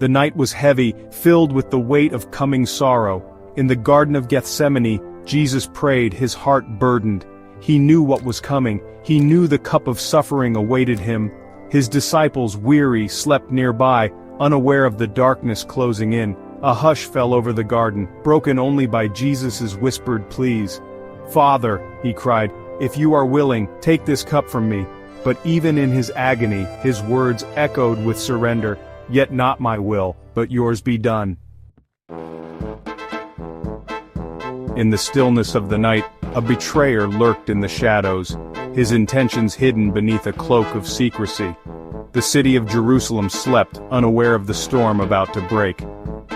The night was heavy, filled with the weight of coming sorrow. In the Garden of Gethsemane, Jesus prayed, his heart burdened. He knew what was coming. He knew the cup of suffering awaited him. His disciples, weary, slept nearby, unaware of the darkness closing in. A hush fell over the garden, broken only by Jesus' whispered pleas. "Father," he cried, "if you are willing, take this cup from me." But even in his agony, his words echoed with surrender. "Yet not my will, but yours be done." In the stillness of the night, a betrayer lurked in the shadows, his intentions hidden beneath a cloak of secrecy. The city of Jerusalem slept, unaware of the storm about to break.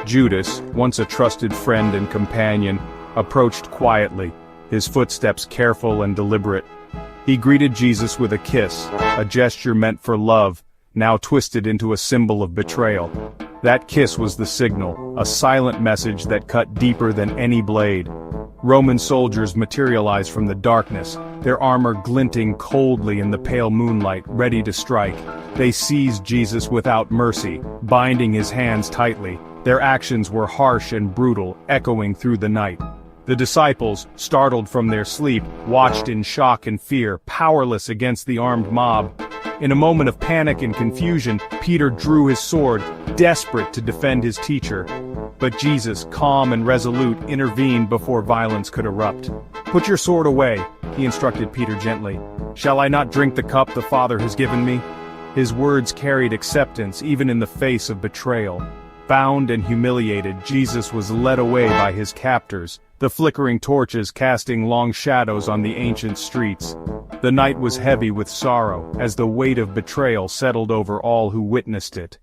Judas, once a trusted friend and companion, approached quietly, his footsteps careful and deliberate. He greeted Jesus with a kiss, a gesture meant for love, now twisted into a symbol of betrayal. That kiss was the signal, a silent message that cut deeper than any blade. Roman soldiers materialized from the darkness, their armor glinting coldly in the pale moonlight, ready to strike. They seized Jesus without mercy, binding his hands tightly. Their actions were harsh and brutal, echoing through the night. The disciples, startled from their sleep, watched in shock and fear, powerless against the armed mob. In a moment of panic and confusion, Peter drew his sword, desperate to defend his teacher. But Jesus, calm and resolute, intervened before violence could erupt. "Put your sword away," he instructed Peter gently. "Shall I not drink the cup the Father has given me?" His words carried acceptance even in the face of betrayal. Bound and humiliated, Jesus was led away by his captors, the flickering torches casting long shadows on the ancient streets. The night was heavy with sorrow, as the weight of betrayal settled over all who witnessed it.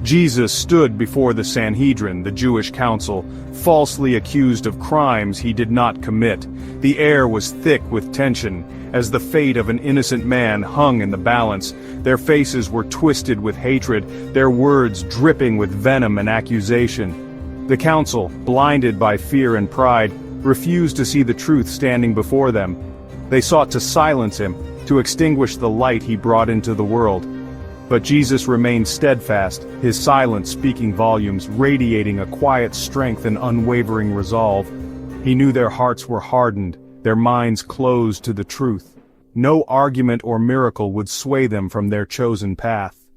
Jesus stood before the Sanhedrin, the Jewish council, falsely accused of crimes he did not commit. The air was thick with tension, as the fate of an innocent man hung in the balance. Their faces were twisted with hatred, their words dripping with venom and accusation. The council, blinded by fear and pride, refused to see the truth standing before them. They sought to silence him, to extinguish the light he brought into the world. But Jesus remained steadfast, his silence speaking volumes, radiating a quiet strength and unwavering resolve. He knew their hearts were hardened, their minds closed to the truth. No argument or miracle would sway them from their chosen path.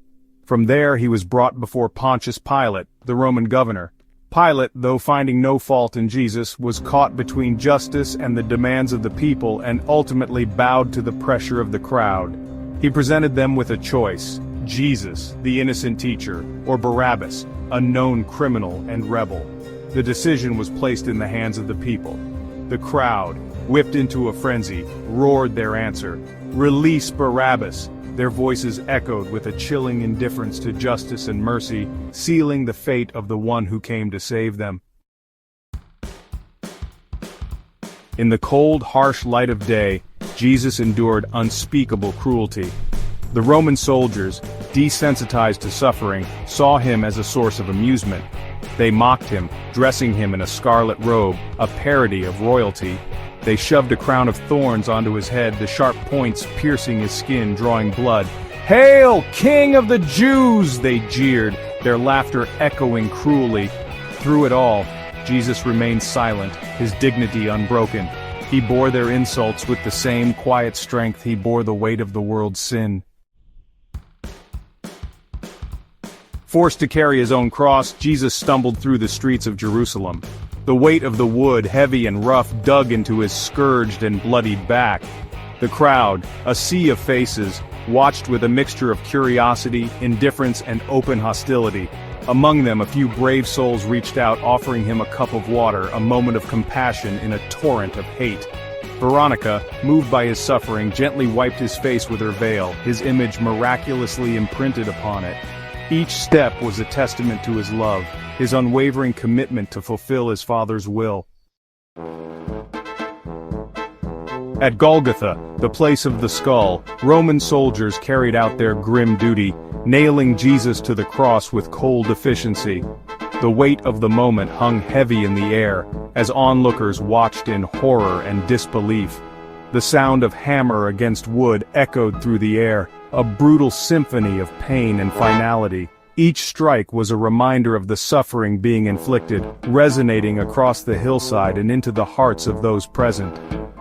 From there he was brought before Pontius Pilate, the Roman governor. Pilate, though finding no fault in Jesus, was caught between justice and the demands of the people and ultimately bowed to the pressure of the crowd. He presented them with a choice: Jesus, the innocent teacher, or Barabbas, a known criminal and rebel. The decision was placed in the hands of the people. The crowd, whipped into a frenzy, roared their answer: "Release Barabbas!" Their voices echoed with a chilling indifference to justice and mercy, sealing the fate of the one who came to save them. In the cold, harsh light of day, Jesus endured unspeakable cruelty. The Roman soldiers, desensitized to suffering, saw him as a source of amusement. They mocked him, dressing him in a scarlet robe, a parody of royalty. They shoved a crown of thorns onto his head, the sharp points piercing his skin, drawing blood. "Hail, King of the Jews!" they jeered, their laughter echoing cruelly. Through it all, Jesus remained silent, his dignity unbroken. He bore their insults with the same quiet strength he bore the weight of the world's sin. Forced to carry his own cross, Jesus stumbled through the streets of Jerusalem. The weight of the wood, heavy and rough, dug into his scourged and bloodied back. The crowd, a sea of faces, watched with a mixture of curiosity, indifference, and open hostility. Among them, a few brave souls reached out, offering him a cup of water, a moment of compassion in a torrent of hate. Veronica, moved by his suffering, gently wiped his face with her veil, his image miraculously imprinted upon it. Each step was a testament to his love, his unwavering commitment to fulfill his Father's will. At Golgotha, the place of the skull, Roman soldiers carried out their grim duty, nailing Jesus to the cross with cold efficiency. The weight of the moment hung heavy in the air, as onlookers watched in horror and disbelief. The sound of hammer against wood echoed through the air, a brutal symphony of pain and finality. Each strike was a reminder of the suffering being inflicted, resonating across the hillside and into the hearts of those present.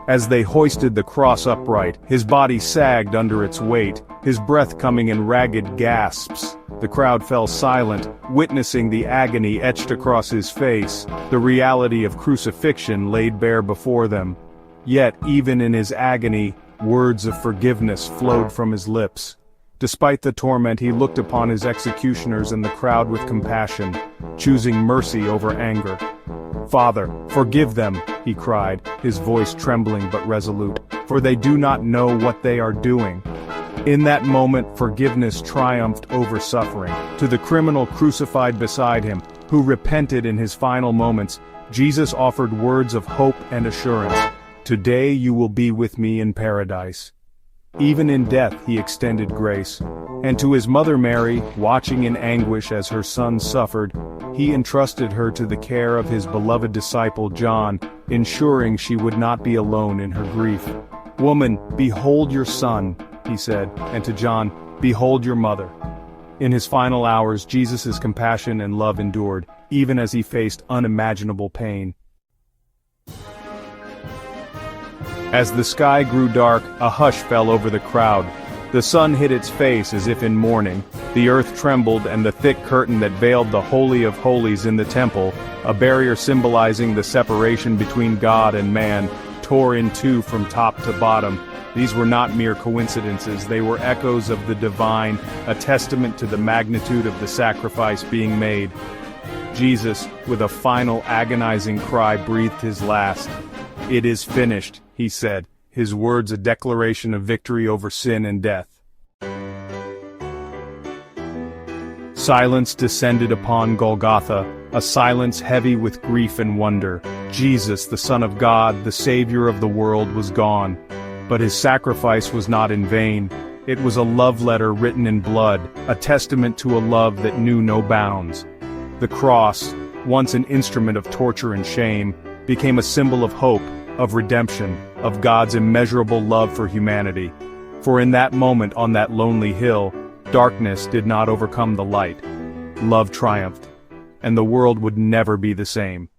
As they hoisted the cross upright, his body sagged under its weight, his breath coming in ragged gasps. The crowd fell silent, witnessing the agony etched across his face, the reality of crucifixion laid bare before them. Yet, even in his agony, words of forgiveness flowed from his lips. Despite the torment, he looked upon his executioners and the crowd with compassion, choosing mercy over anger. "Father, forgive them," he cried, his voice trembling but resolute, "for they do not know what they are doing." In that moment, forgiveness triumphed over suffering. To the criminal crucified beside him, who repented in his final moments, Jesus offered words of hope and assurance. "Today you will be with me in paradise." Even in death he extended grace. And to his mother Mary, watching in anguish as her son suffered, he entrusted her to the care of his beloved disciple John, ensuring she would not be alone in her grief. "Woman, behold your son," he said, and to John, "Behold your mother." In his final hours, Jesus' compassion and love endured, even as he faced unimaginable pain. As the sky grew dark, a hush fell over the crowd. The sun hid its face as if in mourning, the earth trembled and the thick curtain that veiled the Holy of Holies in the temple, a barrier symbolizing the separation between God and man, tore in two from top to bottom. These were not mere coincidences, they were echoes of the divine, a testament to the magnitude of the sacrifice being made. Jesus, with a final agonizing cry, breathed his last. "It is finished," he said, his words a declaration of victory over sin and death. Silence descended upon Golgotha, a silence heavy with grief and wonder. Jesus, the Son of God, the Savior of the world, was gone. But his sacrifice was not in vain. It was a love letter written in blood, a testament to a love that knew no bounds. The cross, once an instrument of torture and shame, became a symbol of hope, of redemption, of God's immeasurable love for humanity. For in that moment on that lonely hill, darkness did not overcome the light. Love triumphed, and the world would never be the same.